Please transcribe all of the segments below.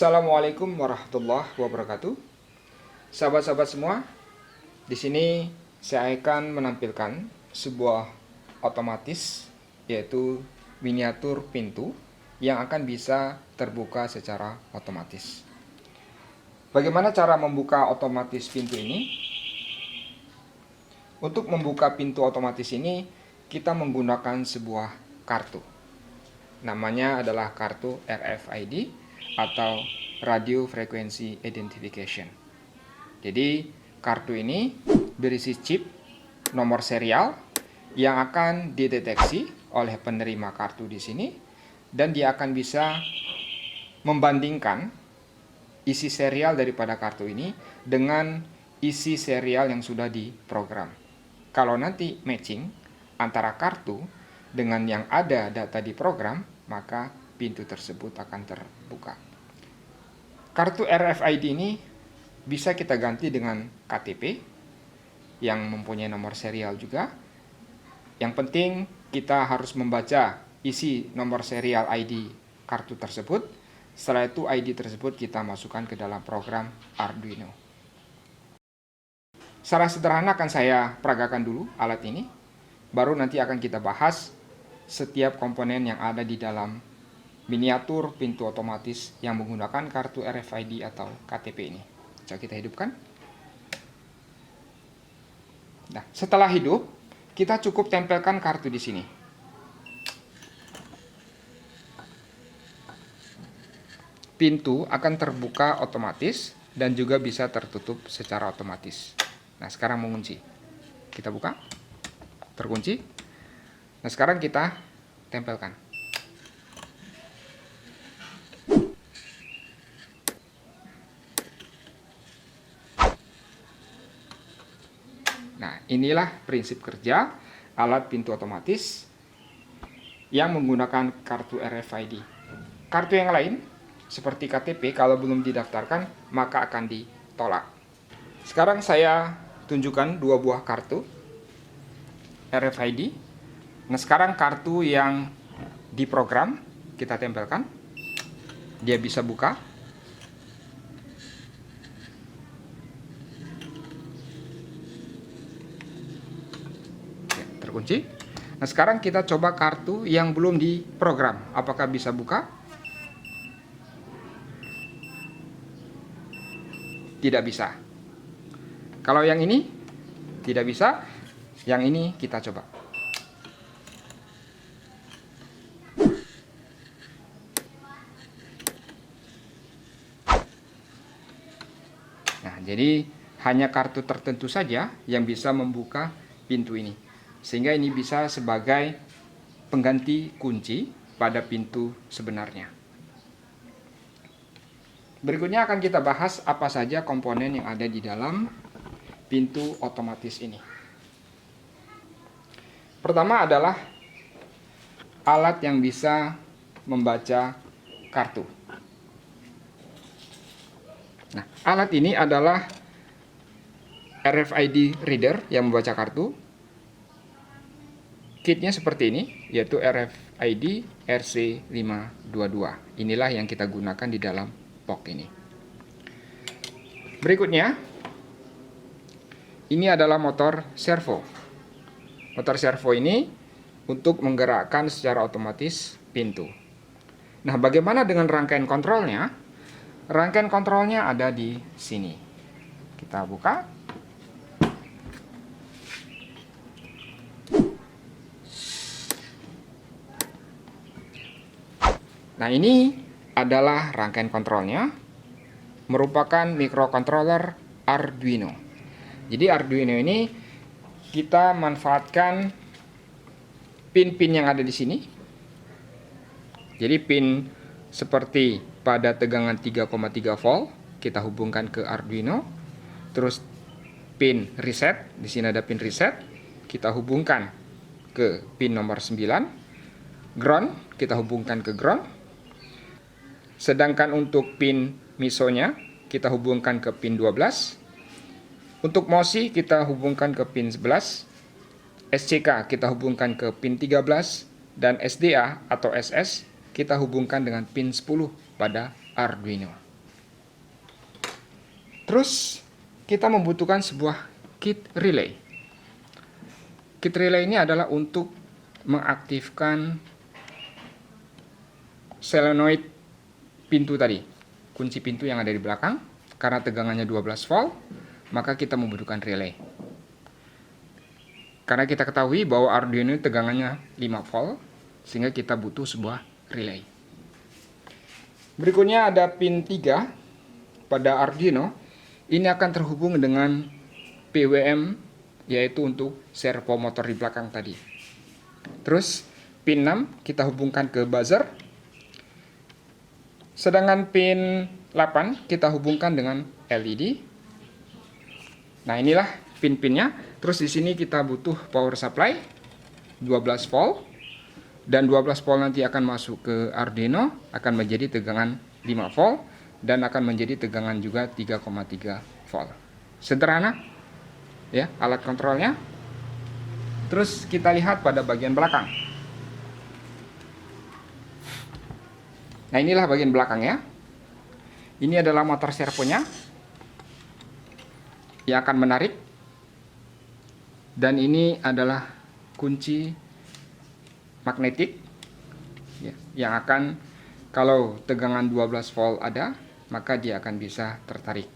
Assalamualaikum warahmatullahi wabarakatuh. Sahabat-sahabat semua, di sini saya akan menampilkan sebuah otomatis, yaitu miniatur pintu yang akan bisa terbuka secara otomatis. Bagaimana cara membuka otomatis pintu ini? Untuk membuka pintu otomatis ini, kita menggunakan sebuah kartu. Namanya adalah kartu RFID atau Radio Frequency Identification. Jadi kartu ini berisi chip nomor serial yang akan dideteksi oleh penerima kartu di sini, dan dia akan bisa membandingkan isi serial daripada kartu ini dengan isi serial yang sudah diprogram. Kalau nanti matching antara kartu dengan yang ada data di program, maka pintu tersebut akan terbuka. Kartu RFID ini bisa kita ganti dengan KTP yang mempunyai nomor serial juga. Yang penting kita harus membaca isi nomor serial ID kartu tersebut. Setelah itu ID tersebut kita masukkan ke dalam program Arduino. Secara sederhana akan saya peragakan dulu alat ini. Baru nanti akan kita bahas setiap komponen yang ada di dalam miniatur pintu otomatis yang menggunakan kartu RFID atau KTP ini. Coba kita hidupkan. Nah, setelah hidup, kita cukup tempelkan kartu di sini. Pintu akan terbuka otomatis dan juga bisa tertutup secara otomatis. Nah, sekarang mengunci. Kita buka. Terkunci. Nah, sekarang kita tempelkan. Nah, inilah prinsip kerja alat pintu otomatis yang menggunakan kartu RFID. Kartu yang lain, seperti KTP, kalau belum didaftarkan, maka akan ditolak. Sekarang saya tunjukkan dua buah kartu RFID. Nah, sekarang kartu yang diprogram, kita tempelkan. Dia bisa buka. Terkunci. Nah, sekarang kita coba kartu yang belum diprogram. Apakah bisa buka? Tidak bisa. Kalau yang ini tidak bisa, yang ini kita coba. Nah, jadi hanya kartu tertentu saja yang bisa membuka pintu ini. Sehingga ini bisa sebagai pengganti kunci pada pintu sebenarnya. Berikutnya akan kita bahas apa saja komponen yang ada di dalam pintu otomatis ini. Pertama adalah alat yang bisa membaca kartu. Nah, alat ini adalah RFID reader yang membaca kartu. Kitnya seperti ini, yaitu RFID RC522. Inilah yang kita gunakan di dalam box ini. Berikutnya, ini adalah motor servo. Motor servo ini untuk menggerakkan secara otomatis pintu. Nah, bagaimana dengan rangkaian kontrolnya? Rangkaian kontrolnya ada di sini. Kita buka. Nah, ini adalah rangkaian kontrolnya, merupakan microcontroller Arduino. Jadi Arduino ini kita manfaatkan pin-pin yang ada di sini. Jadi pin seperti pada tegangan 3,3 volt kita hubungkan ke Arduino. Terus pin reset, di sini ada pin reset, kita hubungkan ke pin nomor 9. Ground kita hubungkan ke ground. Sedangkan untuk pin misonya kita hubungkan ke pin 12. Untuk MOSI kita hubungkan ke pin 11. SCK kita hubungkan ke pin 13. Dan SDA atau SS kita hubungkan dengan pin 10 pada Arduino. Terus kita membutuhkan sebuah kit relay. Kit relay ini adalah untuk mengaktifkan solenoid pintu tadi, kunci pintu yang ada di belakang. Karena tegangannya 12 volt, maka kita membutuhkan relay. Karena kita ketahui bahwa Arduino ini tegangannya 5 volt, sehingga kita butuh sebuah relay. Berikutnya ada pin 3 pada Arduino. Ini akan terhubung dengan PWM, yaitu untuk servo motor di belakang tadi. Terus pin 6 kita hubungkan ke buzzer. Sedangkan pin 8 kita hubungkan dengan LED. Nah, inilah pin-pinnya. Terus di sini kita butuh power supply 12 volt. Dan 12 volt nanti akan masuk ke Arduino, akan menjadi tegangan 5 volt dan akan menjadi tegangan juga 3,3 volt. Sederhana ya alat kontrolnya. Terus kita lihat pada bagian belakang. Nah, inilah bagian belakang ya. Ini adalah motor servonya yang akan menarik. Dan ini adalah kunci magnetik ya, yang akan, kalau tegangan 12 volt ada, maka dia akan bisa tertarik.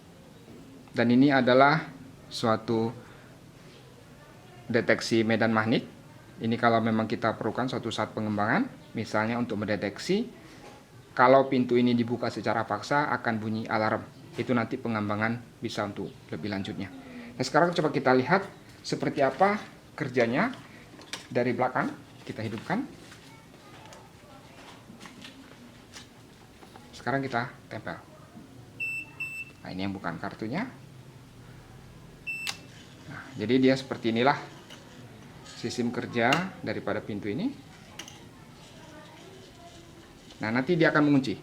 Dan ini adalah suatu deteksi medan magnet. Ini kalau memang kita perlukan suatu saat pengembangan, misalnya untuk mendeteksi kalau pintu ini dibuka secara paksa akan bunyi alarm. Itu nanti pengembangan bisa untuk lebih lanjutnya. Nah, sekarang coba kita lihat seperti apa kerjanya dari belakang. Kita hidupkan. Sekarang kita tempel. Nah, ini yang bukan kartunya. Nah, jadi dia seperti inilah sistem kerja daripada pintu ini. Nah, nanti dia akan mengunci.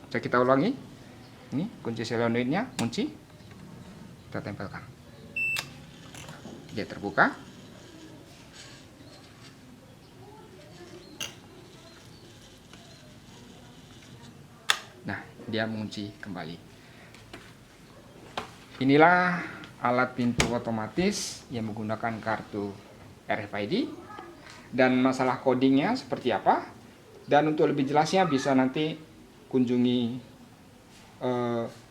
Coba kita ulangi. Ini kunci solenoidnya, kunci. Kita tempelkan. Dia terbuka. Nah, dia mengunci kembali. Inilah alat pintu otomatis yang menggunakan kartu RFID. Dan masalah codingnya seperti apa. Dan untuk lebih jelasnya bisa nanti kunjungi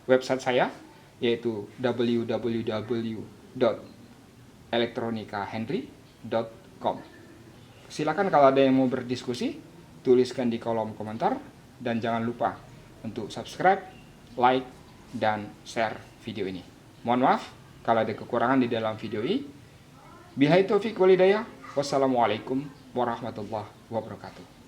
website saya, yaitu www.electronicahenry.com. Silakan kalau ada yang mau berdiskusi, tuliskan di kolom komentar. Dan jangan lupa untuk subscribe, like, dan share video ini. Mohon maaf kalau ada kekurangan di dalam video ini. Billahi taufiq wal hidayah. Wassalamualaikum warahmatullahi wabarakatuh.